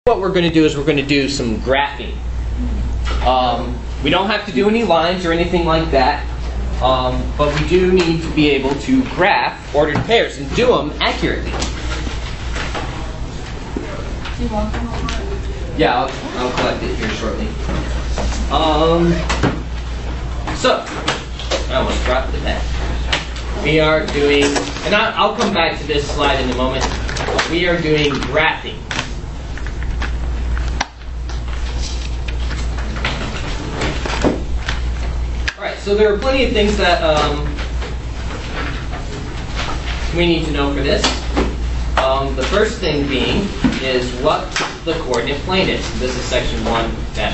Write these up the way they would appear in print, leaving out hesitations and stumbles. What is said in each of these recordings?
What we're going to do is we're going to do some graphing. We don't have to do any lines or anything like that, but we do need to be able to graph ordered pairs and do them accurately. Yeah, I'll collect it here shortly. So, I almost dropped the pen. We are doing, and I'll come back to this slide in a moment. We are doing graphing. So there are plenty of things that we need to know for this. The first thing being is what the coordinate plane is. This is section 1-9.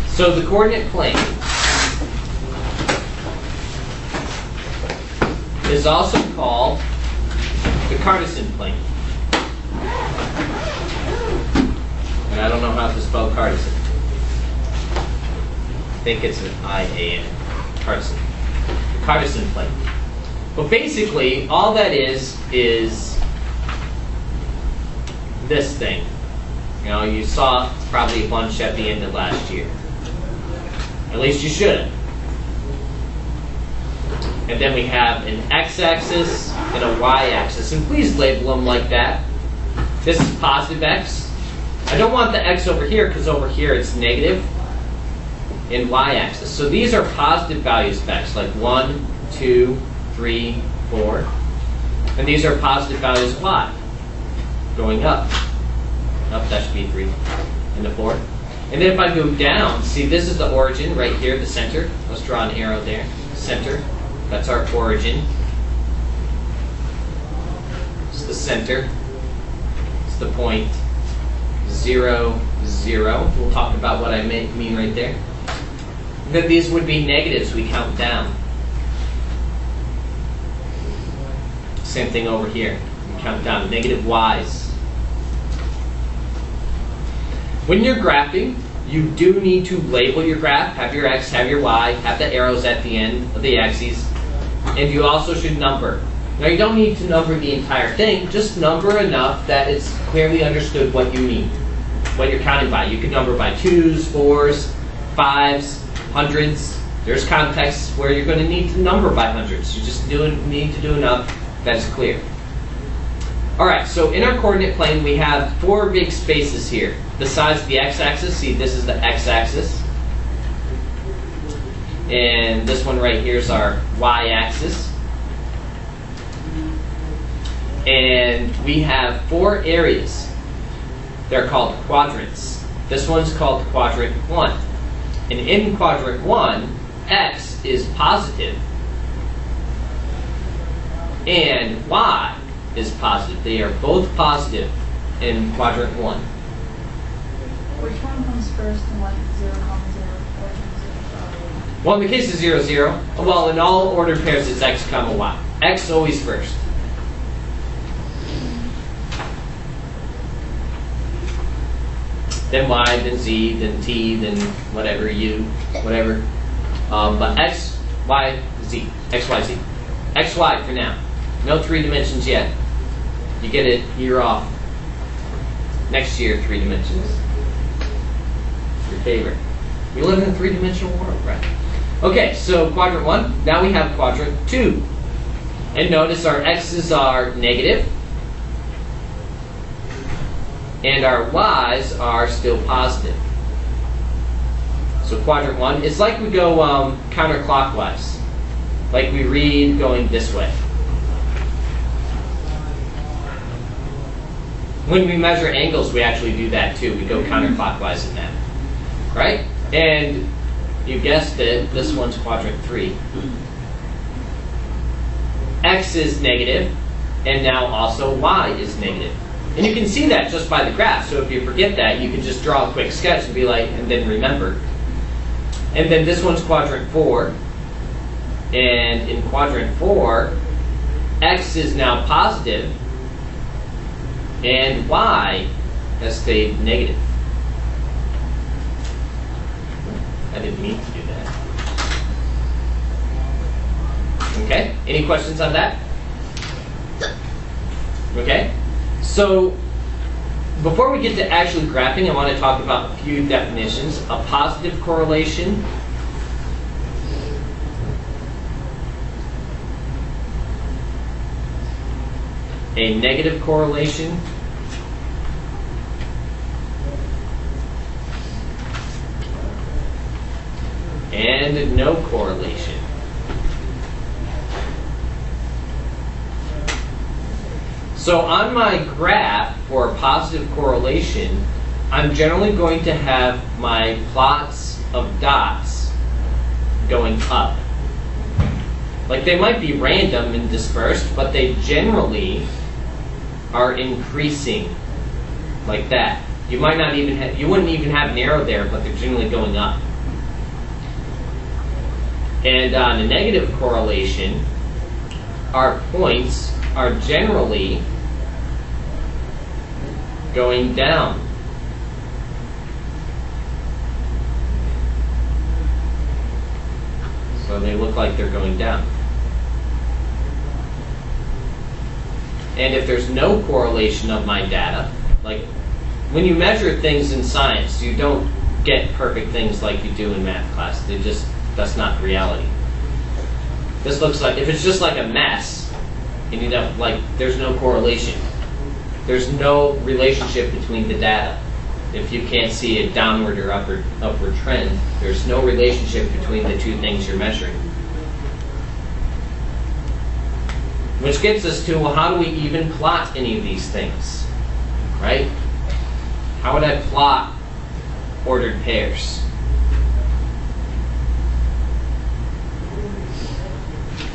So the coordinate plane is also called the Cartesian plane. And I don't know how to spell Cartesian. I think it's an I-A-N, Cartesian. Cartesian plane. But basically, all that is this thing. You know, you saw probably a bunch at the end of last year. At least you should have. And then we have an x-axis and a y-axis. And please label them like that. This is positive x. I don't want the x over here because over here it's negative. In y-axis. So these are positive values of x, like 1, 2, 3, 4. And these are positive values of y, going up. Up, that should be 3 and the 4. And then if I go down, see this is the origin right here, the center. Let's draw an arrow there. Center. That's our origin. It's the center. It's the point. 0, 0. We'll talk about what I mean right there. That these would be negatives, we count down. Same thing over here. We count down negative y's. When you're graphing, you do need to label your graph, have your x, have your y, have the arrows at the end of the axes, and you also should number. Now you don't need to number the entire thing, just number enough that it's clearly understood what you mean, what you're counting by. You can number by 2s, 4s, 5s, hundreds. There's contexts where you're going to need to number by hundreds. You just need to do enough that is clear. Alright, so in our coordinate plane we have 4 big spaces here. Besides the x-axis, see this is the x-axis. And this one right here is our y-axis. And we have 4 areas. They're called quadrants. This one's called quadrant 1. And in quadrant 1, x is positive and y is positive. They are both positive in quadrant 1. Which one comes first and what 0, 0, 0? Well, in the case of 0, 0, well, in all ordered pairs it's x, y. X always first. Then y, then z, then t, then whatever, u, whatever. But x, y, z. X, y, z. X, y for now. No 3 dimensions yet. You get it, you're off. Next year, 3 dimensions. Your favorite. We live in a 3-dimensional world, right? Okay, so quadrant 1. Now we have quadrant 2. And notice our x's are negative. And our y's are still positive. So quadrant 1, it's like we go counterclockwise. Like we read going this way. When we measure angles, we actually do that too. We go counterclockwise in that. Right? And you guessed it, this one's quadrant 3. X is negative, and now also y is negative. And you can see that just by the graph. So if you forget that, you can just draw a quick sketch and be like, and then remember. And then this one's quadrant 4. And in quadrant 4, x is now positive, and y has stayed negative. I didn't mean to do that. Okay, any questions on that? Okay, so before we get to actually graphing, I want to talk about a few definitions. A positive correlation, a negative correlation, and no correlation. So on my graph for a positive correlation, I'm generally going to have my plots of dots going up. Like they might be random and dispersed, but they generally are increasing like that. You might not even have, you wouldn't even have an arrow there, but they're generally going up. And on a negative correlation, our points are generally going down. So they look like they're going down. And if there's no correlation of my data, like when you measure things in science, you don't get perfect things like you do in math class. That's not reality. This looks like, if it's just like a mess, and you know, like there's no correlation. There's no relationship between the data. If you can't see a downward or upward trend, there's no relationship between the two things you're measuring. Which gets us to, well, how do we even plot any of these things, right? How would I plot ordered pairs?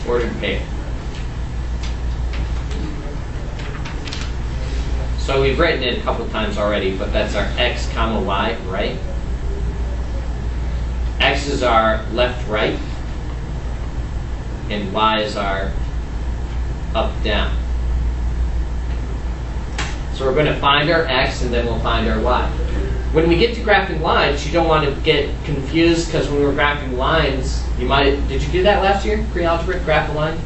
Ordered pair. So we've written it a couple times already, but that's our x comma y, right? X is our left, right, and y is our up, down. So we're going to find our x and then we'll find our y. When we get to graphing lines, you don't want to get confused, because when we were graphing lines, did you do that last year, pre-algebra, graph a line?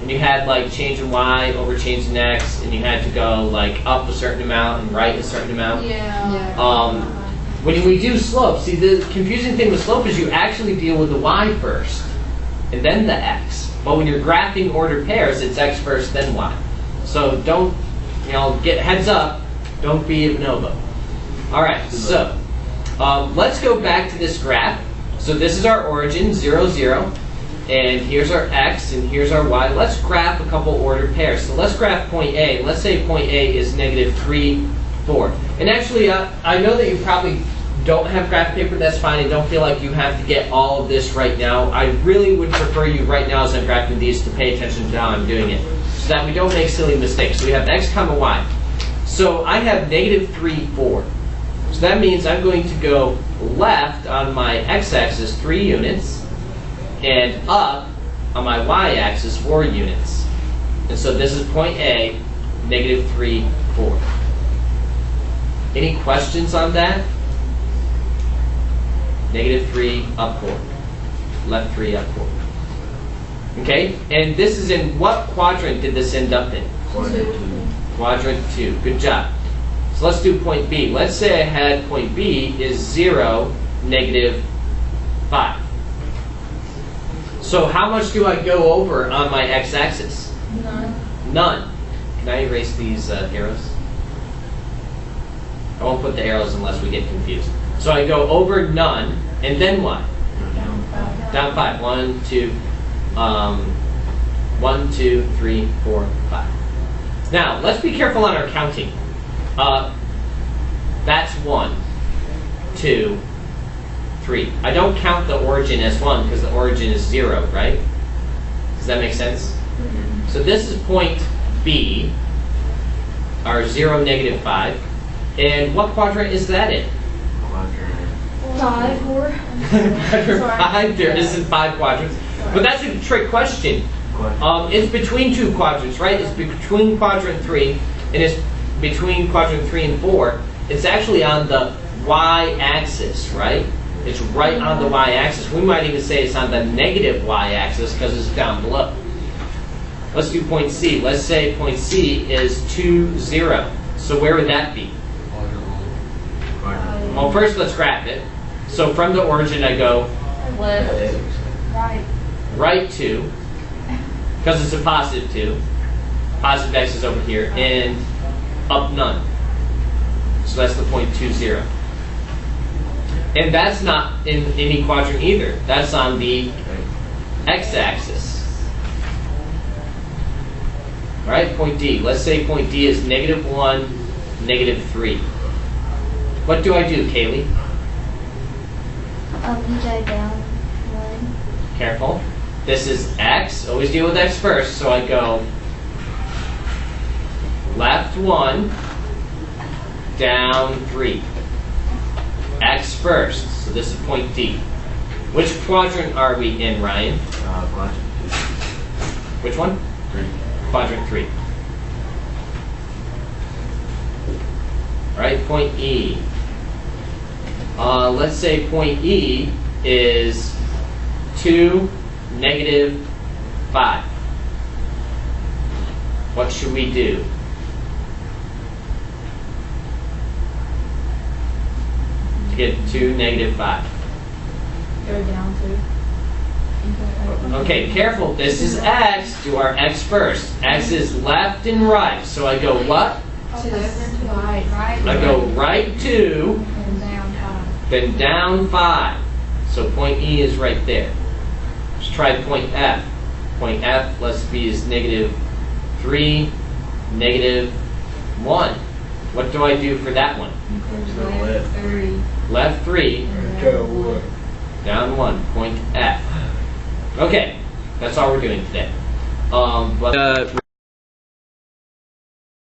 And you had like change in y over change in x, and you had to go like up a certain amount and right a certain amount. Yeah. When we do slope, see the confusing thing with slope is you actually deal with the y first, and then the x. But when you're graphing ordered pairs, it's x first, then y. So don't, get heads up, don't be a bonobo. All right, so let's go back to this graph. So this is our origin, 0, 0. And here's our x, and here's our y. Let's graph a couple ordered pairs. So let's graph point A. Let's say point A is -3, 4. And actually, I know that you probably don't have graph paper. That's fine. And don't feel like you have to get all of this right now. I really would prefer you right now, as I'm graphing these, to pay attention to how I'm doing it, so that we don't make silly mistakes. So we have x comma y. So I have -3, 4. So that means I'm going to go left on my x-axis 3 units, and up on my y-axis 4 units. And so this is point A, -3, 4. Any questions on that? -3, up 4. Left 3, up 4. Okay? And this is in what quadrant did this end up in? Quadrant 2. Good job. So let's do point B. Let's say I had point B is 0, -5. So how much do I go over on my x-axis? None. None. Can I erase these arrows? I won't put the arrows unless we get confused. So I go over none, and then what? Down 5. 1, 2, 1, 2, 3, 4, 5. Now, let's be careful on our counting. That's 1, 2, 3. I don't count the origin as 1 because the origin is 0, right? Does that make sense? Mm-hmm. So this is point B, our 0, -5. And what quadrant is that in? Quadrant 4. Quadrant 5? There isn't 5 quadrants. But that's a trick question. It's between 2 quadrants, right? It's between quadrant 3, and it's between quadrant 3 and 4. It's actually on the y-axis, right? It's right on the y-axis. We might even say it's on the negative y-axis because it's down below. Let's do point C. Let's say point C is 2, 0. So where would that be? Well, first let's graph it. So from the origin I go Left. Right. right 2, because it's a positive 2. Positive x is over here, and up none. So that's the point 2, 0. And that's not in any quadrant either. That's on the x-axis. All right, point D. Let's say point D is -1, -3. What do I do, Kaylee? You go down 1. Careful. This is x. Always deal with x first. So I go left 1, down 3. X first. So this is point D. Which quadrant are we in, Ryan? Quadrant Which one? 3. Quadrant 3. All right, point E. Let's say point E is 2, -5. What should we do? To get 2, -5. Go down 2. Okay, careful. This is x. Do our x first. X is left and right. So I go what? Right. I go right 2, And down 5. then down 5. So point E is right there. Let's try point F. Point F, let's be, is -3, -1. What do I do for that one? Left 3. Left 3, Go. down 1. Point F. Okay, that's all we're doing today. But